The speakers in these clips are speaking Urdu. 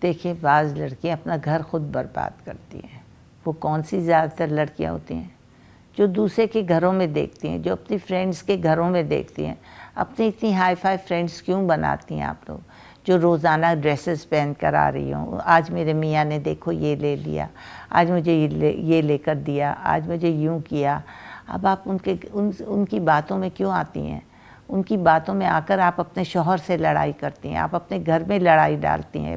دیکھیے بعض لڑکیاں اپنا گھر خود برباد کرتی ہیں. وہ کون سی زیادہ تر لڑکیاں ہوتی ہیں جو دوسرے کے گھروں میں دیکھتی ہیں, جو اپنی فرینڈس کے گھروں میں دیکھتی ہیں. اپنی اتنی ہائی فائی فرینڈس کیوں بناتی ہیں آپ لوگ, جو روزانہ ڈریسز پہن کر آ رہی ہوں, آج میرے میاں نے دیکھو یہ لے لیا, آج مجھے یہ لے کر دیا, آج مجھے یوں کیا. اب آپ ان کی باتوں میں کیوں آتی ہیں؟ ان کی باتوں میں آ کر آپ اپنے شوہر سے لڑائی کرتی ہیں, آپ اپنے گھر میں لڑائی ڈالتی ہیں.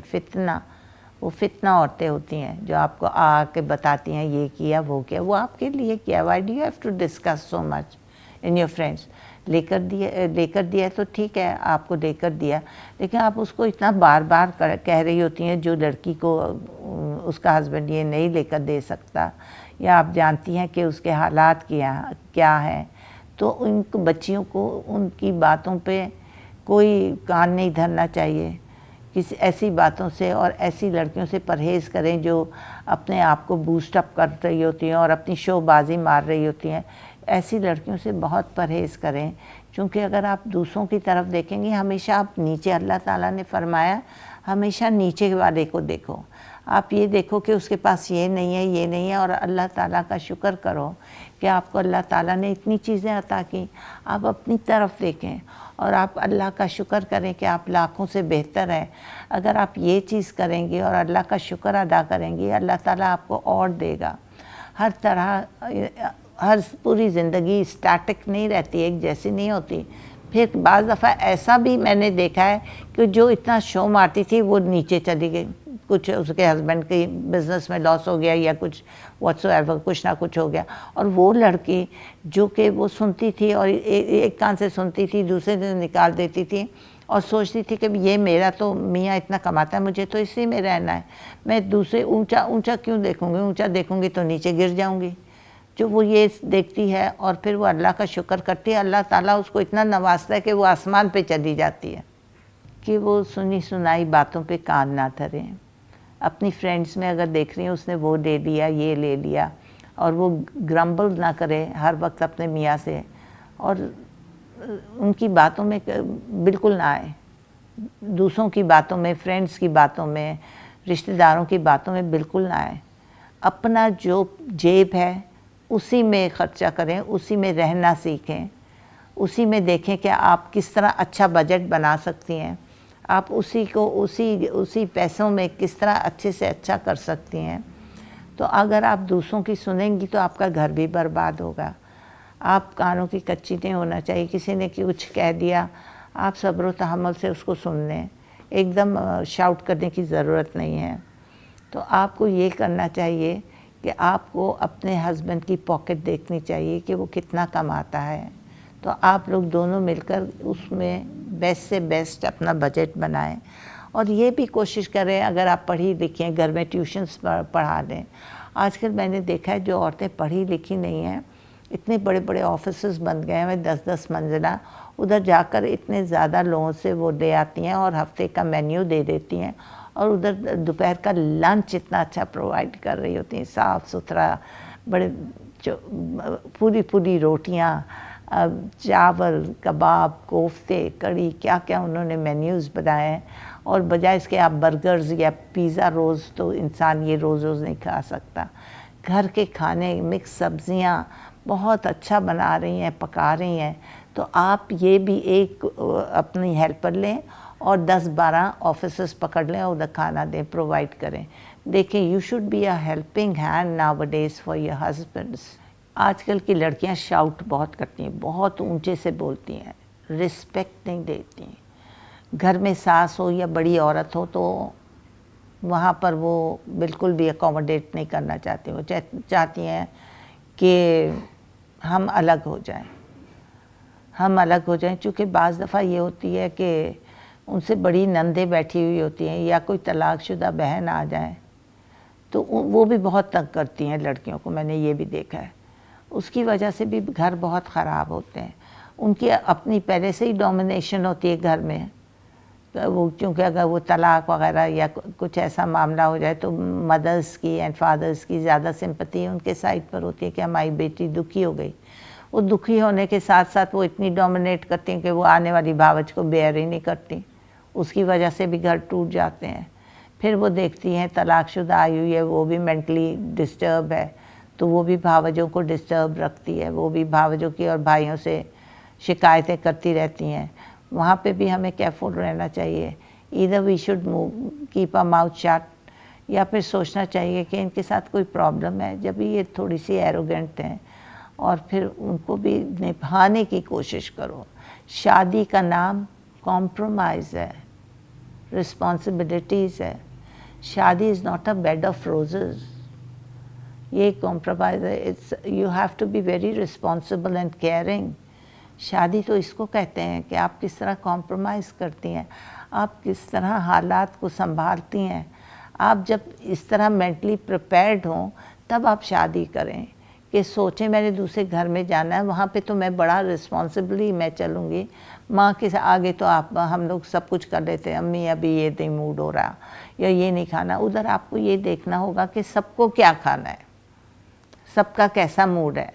وہ فتنہ عورتیں ہوتی ہیں جو آپ کو آ کے بتاتی ہیں یہ کیا وہ کیا. وہ آپ کے لیے کیا؟ Why do you have to discuss so much in your friends? لے کر دیا تو ٹھیک ہے, آپ کو لے کر دیا, لیکن آپ اس کو اتنا بار بار کہہ رہی ہوتی ہیں. جو لڑکی کو اس کا ہسبینڈ یہ نہیں لے کر دے سکتا, یا آپ جانتی ہیں کہ اس کے حالات کیا ہیں, تو ان بچیوں کو ان کی باتوں پہ کوئی کان نہیں دھرنا چاہیے. کسی ایسی باتوں سے اور ایسی لڑکیوں سے پرہیز کریں جو اپنے آپ کو بوسٹ اپ کر رہی ہوتی ہیں اور اپنی شو بازی مار رہی ہوتی ہیں. ایسی لڑکیوں سے بہت پرہیز کریں, چونکہ اگر آپ دوسروں کی طرف دیکھیں گے ہمیشہ آپ نیچے, اللہ تعالیٰ نے فرمایا ہمیشہ نیچے والے کو دیکھو. آپ یہ دیکھو کہ اس کے پاس یہ نہیں ہے, اور اللہ تعالیٰ کا شکر کرو کہ آپ کو اللہ تعالیٰ نے اتنی چیزیں عطا کی. آپ اپنی طرف دیکھیں اور آپ اللہ کا شکر کریں کہ آپ لاکھوں سے بہتر ہیں. اگر آپ یہ چیز کریں گے اور اللہ کا شکر ادا کریں گے, اللہ تعالیٰ آپ کو اور دے گا. ہر طرح پوری زندگی اسٹیٹک نہیں رہتی, ایک جیسی نہیں ہوتی. پھر بعض دفعہ ایسا بھی میں نے دیکھا ہے کہ جو اتنا شو مارتی تھی وہ نیچے چلی گئی. کچھ اس کے ہسبینڈ کی بزنس میں لاس ہو گیا یا کچھ واٹس ایور, کچھ نہ کچھ ہو گیا, اور وہ لڑکی جو کہ وہ سنتی تھی اور ایک کان سے سنتی تھی دوسرے سے نکال دیتی تھی, اور سوچتی تھی کہ یہ میرا تو میاں اتنا کماتا ہے, مجھے تو اسی میں رہنا ہے, میں دوسرے اونچا کیوں دیکھوں گی, اونچا دیکھوں گی تو نیچے گر جاؤں گی. جو وہ یہ دیکھتی ہے اور پھر وہ اللہ کا شکر کرتی ہے, اللہ تعالیٰ اس کو اتنا نوازتا ہے کہ وہ آسمان پہ چلی جاتی ہے. کہ وہ سنی سنائی باتوں پہ کان نہ دھریں. اپنی فرینڈس میں اگر دیکھ رہی ہیں اس نے وہ لے لیا یہ لے لیا, اور وہ گرمبل نہ کرے ہر وقت اپنے میاں سے, اور ان کی باتوں میں بالکل نہ آئے. دوسروں کی باتوں میں, فرینڈس کی باتوں میں, رشتہ داروں کی باتوں میں بالکل نہ آئے. اپنا جو جیب ہے اسی میں خرچہ کریں, اسی میں رہنا سیکھیں, اسی میں دیکھیں کہ آپ کس طرح اچھا بجٹ بنا سکتی ہیں, آپ اسی پیسوں میں کس طرح اچھے سے اچھا کر سکتی ہیں. تو اگر آپ دوسروں کی سنیں گی تو آپ کا گھر بھی برباد ہوگا. آپ کانوں کی کچی نہیں ہونا چاہیے. کسی نے کچھ کہہ دیا, آپ صبر و تحمل سے اس کو سن لیں, ایک دم شاؤٹ کرنے کی ضرورت نہیں ہے. تو آپ کو یہ کرنا چاہیے کہ آپ کو اپنے ہسبینڈ کی پاکٹ دیکھنی چاہیے کہ وہ کتنا کماتا ہے, تو آپ لوگ دونوں مل کر اس میں بیسٹ سے بیسٹ اپنا بجٹ بنائیں. اور یہ بھی کوشش کریں اگر آپ پڑھی لکھیں گھر میں ٹیوشنس پڑھا دیں. آج کل میں نے دیکھا ہے جو عورتیں پڑھی لکھی نہیں ہیں, اتنے بڑے بڑے آفیسز بن گئے ہیں 10 منزلہ, ادھر جا کر اتنے زیادہ لوگوں سے وہ لے آتی ہیں اور ہفتے کا مینیو دے دیتی ہیں, اور ادھر دوپہر کا لنچ اتنا اچھا پرووائڈ کر رہی ہوتی ہیں, صاف ستھرا, بڑے پوری روٹیاں, چاول, کباب, کوفتے, کڑی, کیا کیا انہوں نے مینیوز بنائے ہیں. اور بجائے اس کے آپ برگرز یا پیزا روز تو انسان یہ روز نہیں کھا سکتا. گھر کے کھانے, مکس سبزیاں بہت اچھا بنا رہی ہیں, پکا رہی ہیں. تو آپ یہ بھی ایک اپنی ہیلپر لیں اور 10-12 آفیسز پکڑ لیں اور ادھر کھانا دیں, پرووائڈ کریں. دیکھیں you should be a helping hand nowadays for your husbands. آج کل کی لڑکیاں شاؤٹ بہت کرتی ہیں, بہت اونچے سے بولتی ہیں, رسپیکٹ نہیں دیتی ہیں. گھر میں ساس ہو یا بڑی عورت ہو تو وہاں پر وہ بالکل بھی اکوموڈیٹ نہیں کرنا چاہتی. وہ چاہتی ہیں کہ ہم الگ ہو جائیں, چونکہ بعض دفعہ یہ ہوتی ہے کہ ان سے بڑی نندیں بیٹھی ہوئی ہوتی ہیں یا کوئی طلاق شدہ بہن آ جائیں تو وہ بھی بہت تنگ کرتی ہیں لڑکیوں کو. میں نے یہ بھی دیکھا ہے. اس کی وجہ سے بھی گھر بہت خراب ہوتے ہیں. ان کی اپنی پہلے سے ہی ڈومینیشن ہوتی ہے گھر میں, وہ کیونکہ اگر وہ طلاق وغیرہ یا کچھ ایسا معاملہ ہو جائے تو مدرس کی اینڈ فادرس کی زیادہ سمپتی ان کے سائڈ پر ہوتی ہے کہ ہماری بیٹی دکھی ہو گئی. وہ دکھی ہونے کے ساتھ ساتھ وہ اتنی ڈومینیٹ کرتی ہیں کہ وہ آنے والی بھاوج کو بیئر ہی نہیں کرتی. اس کی وجہ سے بھی گھر ٹوٹ جاتے ہیں. پھر وہ دیکھتی ہیں طلاق شدہ آئی ہوئی ہے، وہ بھی مینٹلی ڈسٹرب ہے، تو وہ بھی بھاوجوں کو ڈسٹرب رکھتی ہے، وہ بھی بھاوجوں کی اور بھائیوں سے شکایتیں کرتی رہتی ہیں. وہاں پہ بھی ہمیں کیئرفل رہنا چاہیے. Either we should keep a mouth shut, یا پھر سوچنا چاہیے کہ ان کے ساتھ کوئی پرابلم ہے. جب یہ تھوڑی سی ایروگنٹ ہیں اور پھر ان کو بھی نبھانے کی کوشش کرو. شادی کا نام کمپرومائز ہے، رسپانسبلٹیز ہے. شادی is not a bed of roses. یہ کمپرومائز ہے. You have to be very responsible and caring. شادی تو اس کو کہتے ہیں کہ آپ کس طرح کمپرومائز کرتی ہیں، آپ کس طرح حالات کو سنبھالتی ہیں. آپ جب اس طرح مینٹلی پریپیئرڈ ہوں تب آپ شادی کریں، کہ سوچیں میں نے دوسرے گھر میں جانا ہے، وہاں پہ تو میں بڑا رسپانسبلی میں چلوں گی. ماں کے آگے تو ہم لوگ سب کچھ کر لیتے ہیں، امی ابھی یہ نہیں موڈ ہو رہا یا یہ نہیں کھانا. ادھر آپ کو یہ دیکھنا ہوگا کہ سب کو کیا کھانا ہے، سب کا کیسا موڈ ہے.